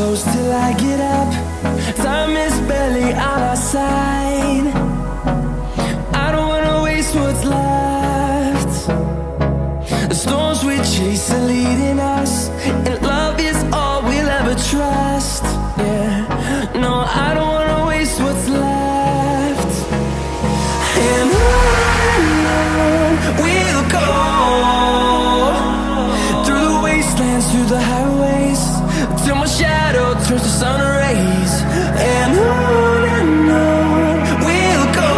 close till I get up. Time is barely on our side. I don't wanna waste what's left. The storms we chase are leading us, and love is all we'll ever trust. Yeah, no, I don't wanna waste what's left. And on we'll go, through the wastelands, through the highways, till my shadow turns to sun rays. And on we'll go,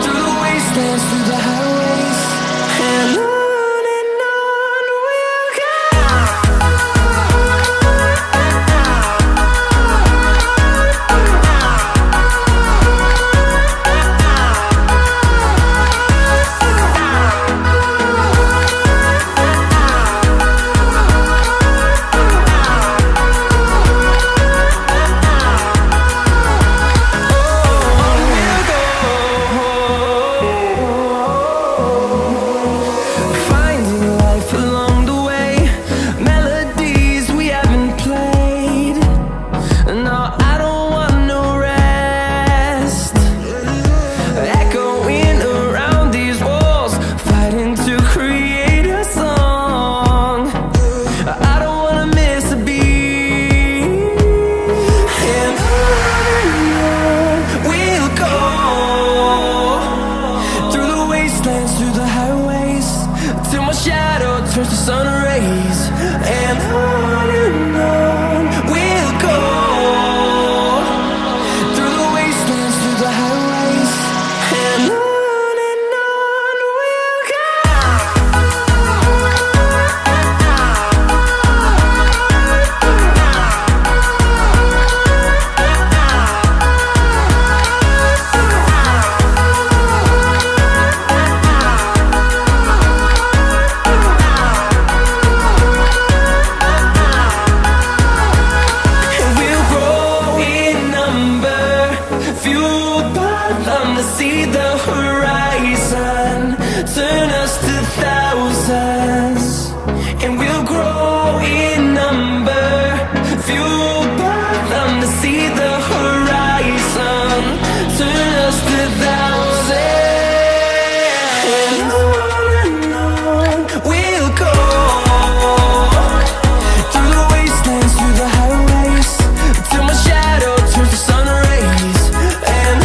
through the wastelands, through the highways, and on we'll go. Turns to sun rays, and on we'll go, through the wastelands, through the highways, and on we'll go. See the horizon turn us to thousands, and we'll grow in number, fueled by them. To see the horizon turn us to thousands, and on we'll go, through the wastelands, through the highways, till my shadow turns to sun rays. And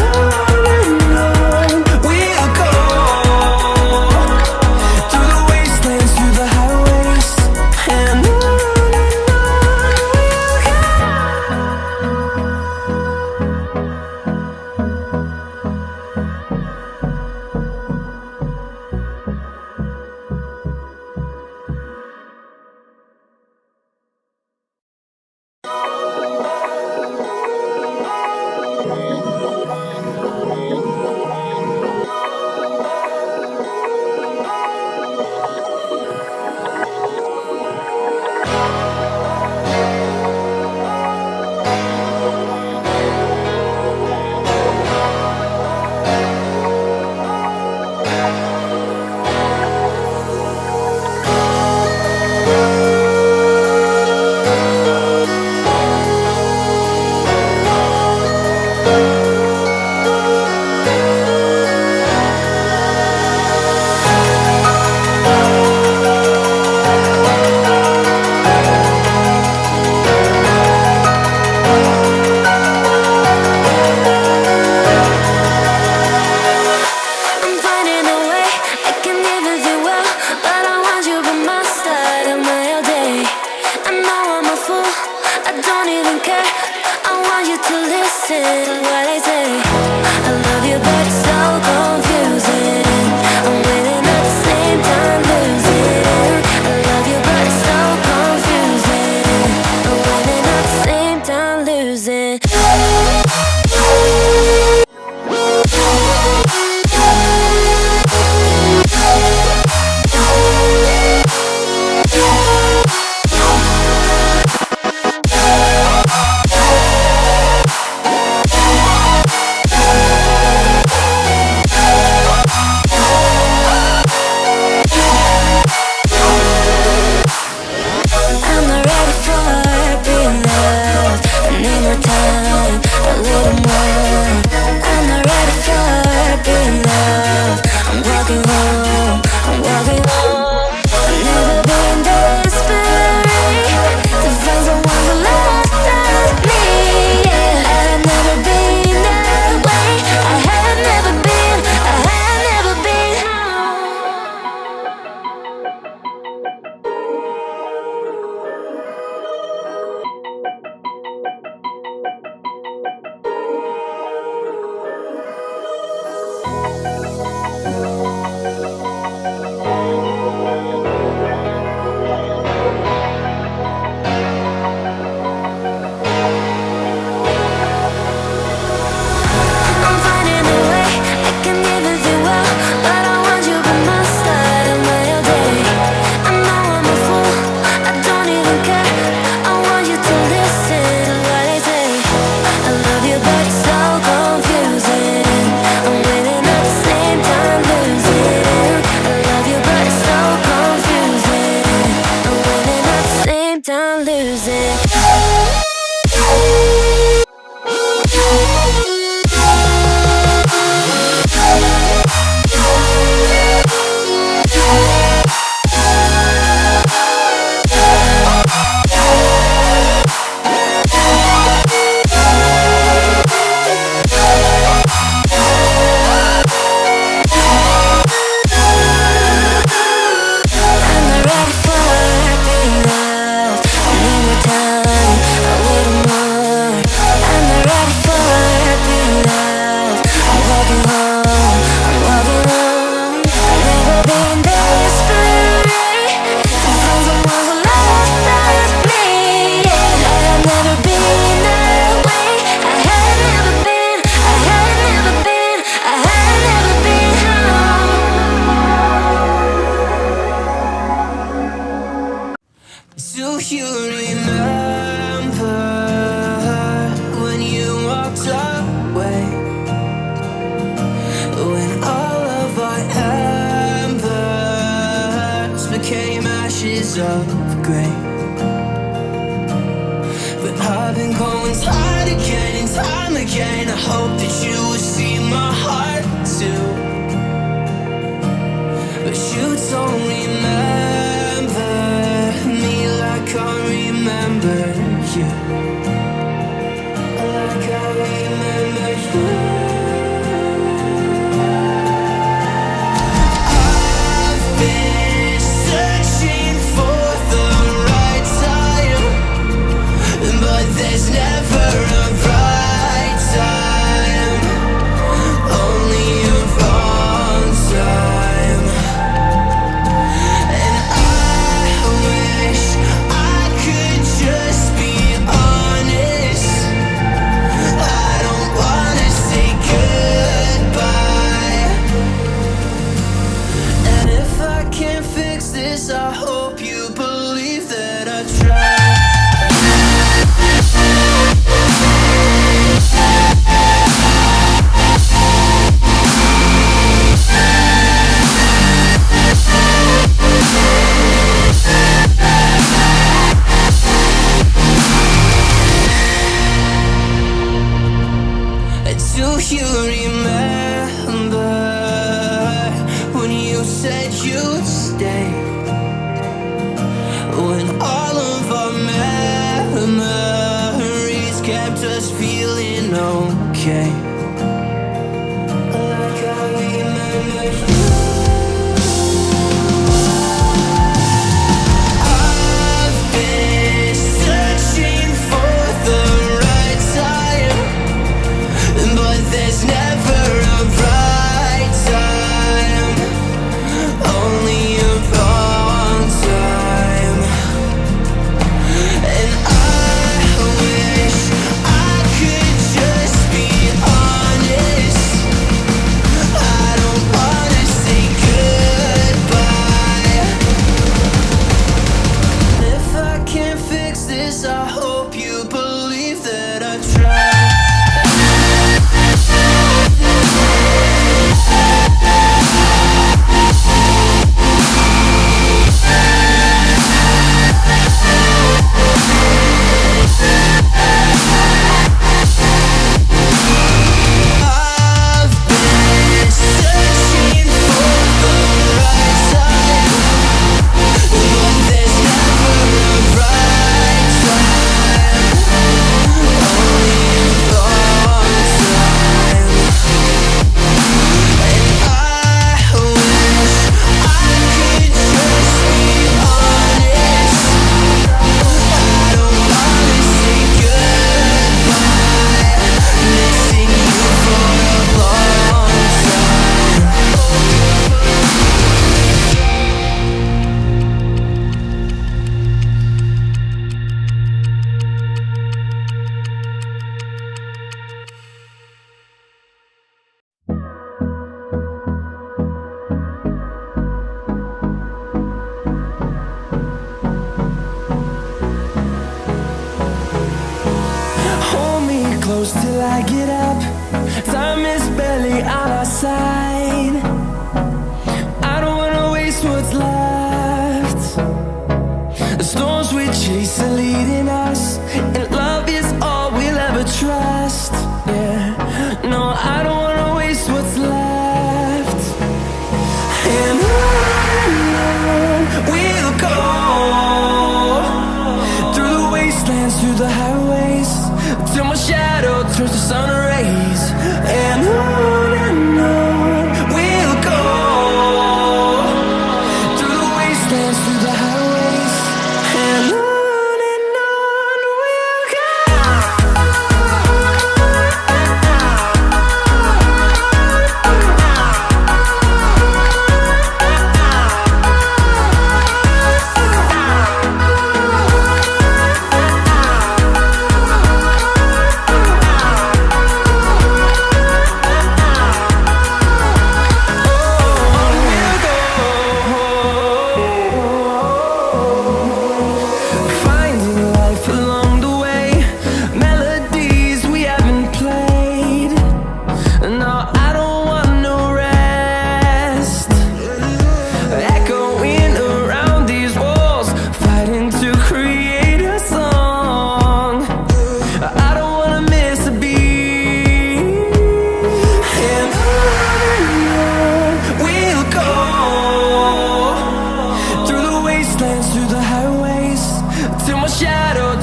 Don't lose it. Do you remember when you walked away? When all of our embers became ashes of grey. But I've been going time again and time again. I hope that you will see my heart too. But you don't remember me like I remember you. Like I remember you. I've been searching for the right time, but there's never a right time, only a wrong time. And I wish I could just be honest. I don't wanna say goodbye. And if I can't fix this, I hope you believe that I tried. Do you remember when you said you'd stay? When all of our memories kept us feeling okay. Like I remember you. I've been searching for the right time, but there's never a right time, only a wrong time. And I wish I could just be honest. I don't wanna say goodbye. If I can't fix this, I hope you believe that I tried. I've been searching for the right time, but there's never a right time, only a wrong time. And I wish I could just be honest. I don't wanna say goodbye. Missing you for a long time. Hold me close till I get up. Time is barely on our side. I don't wanna waste what's left. The storms we chasing, leading us, and love is all we'll ever trust. Yeah, no, I don't wanna waste what's left. And on we'll go, through the wastelands, through the highways, till my shadow turns to sun rays. And on we'll go, through the wastelands, through the highways, and on we'll go.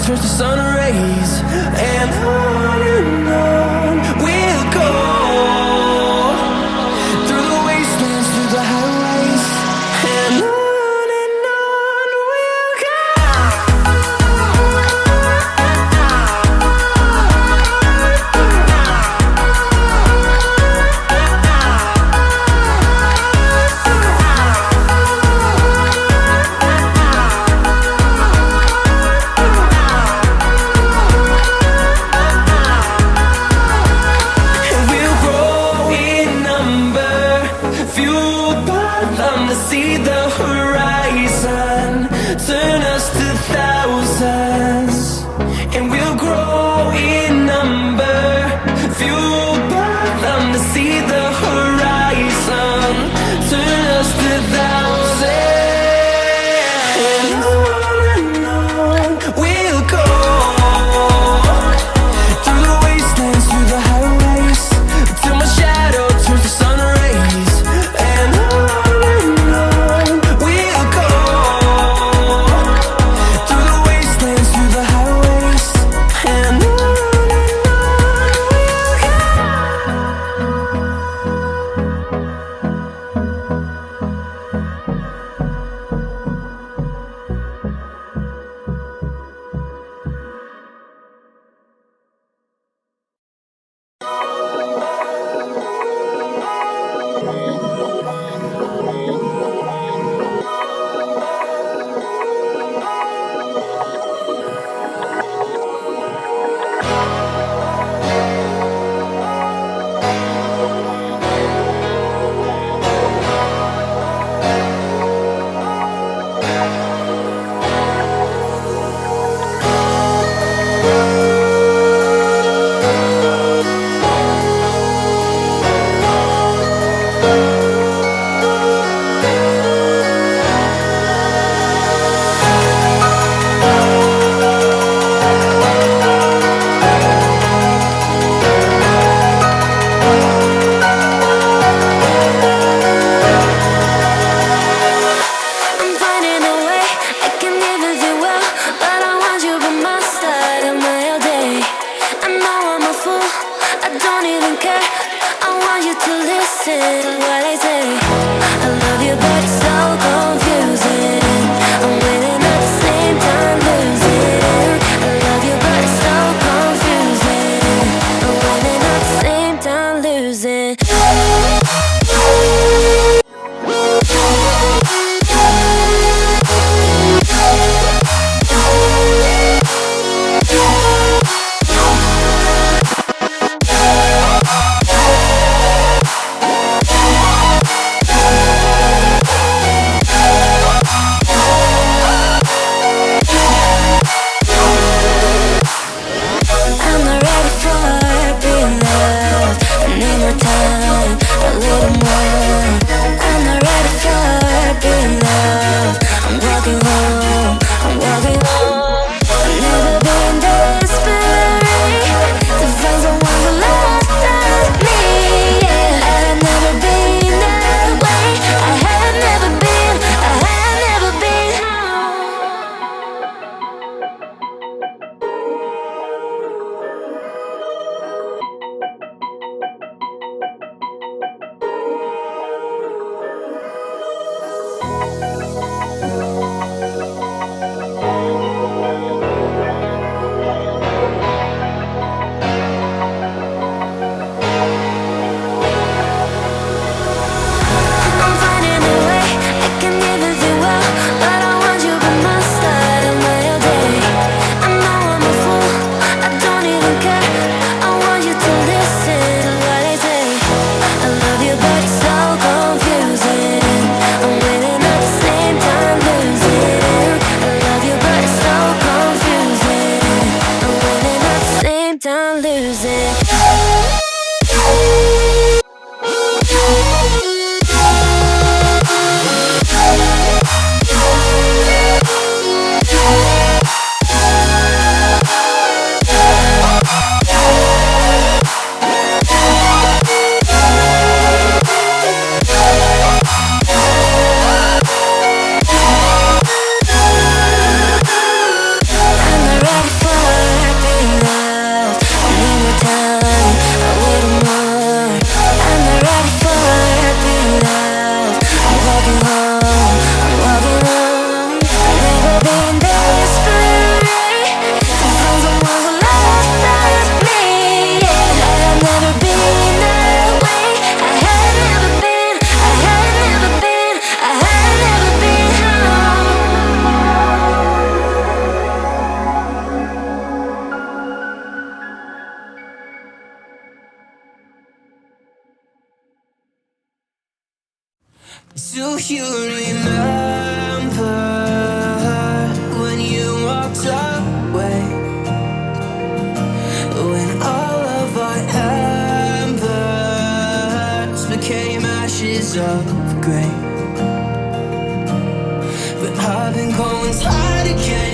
Turns to sun rays, and on we'll go, through the wastelands, through the highways, and on we'll go. See the horizon, turn us to thousands, and we'll grow in number, fueled by them to see the horizon, turn us to thousands, and on we'll go, through the wastelands, through the highways, till my shadow turns to sun rays, and you remember when you walked away, when all of our embers became ashes of grey. But I've been going tired.